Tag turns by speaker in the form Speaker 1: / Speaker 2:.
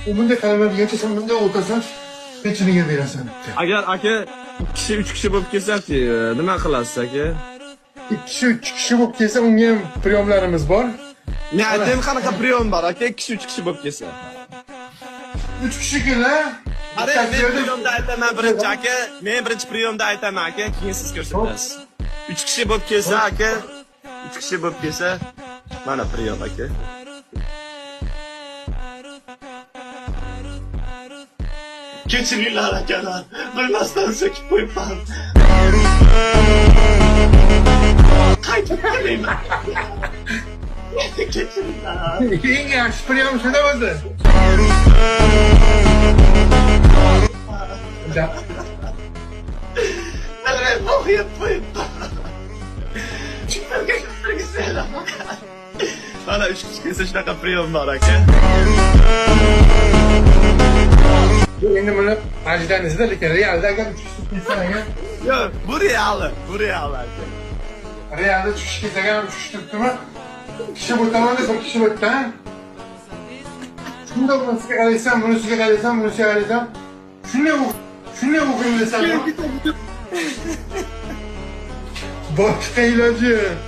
Speaker 1: U bunday qaraman degancha sen bunday o'tasan, pechiniga berasan.
Speaker 2: Agar aka 2 kishi 3 kishi bo'lib kelsa-chi, nima qilasiz aka?
Speaker 1: 2 kishi 3 kishi bo'lib kelsa, unga ham priyomlarimiz bor.
Speaker 2: Men aytdim qanaqa priyom bor aka, 2 kishi 3 kishi bo'lib kelsa.
Speaker 1: 3 kishi kelar.
Speaker 2: Ara, men priyomda aytaman birinchi aka, men birinchi priyomda aytaman aka, keyin siz ko'rsatasiz. 3 kishi bo'lib kelsa aka, 3 kishi bo'lib kelsa, mana priyom aka. Kechiringlar akalar, bilmasdan so'kib qo'yibman. Qaytib kelayman. Kechiringlar.
Speaker 1: Eng yaxshi priyom shunda o'zi.
Speaker 2: Alay, bo'yib qo'yibman. Chiqarga kirgizinglar. Mana 3 kishi kelsa shunaqa priyom bor aka.
Speaker 1: Endi buni ajdanizda, lekin realda agar 3 kishi kelsa agar
Speaker 2: Yo'q, bu real aka.
Speaker 1: realda 3 kishi kelsa agar 3 kishi turibdimi? 2 kishi bu tomonda, 1 kishi bu yerda. Shunda bunisiga qaraysan, bunisiga qaraysan, bunisiga qaraysan. Shunday o'qiylasan. Boshqa iloji yo'q.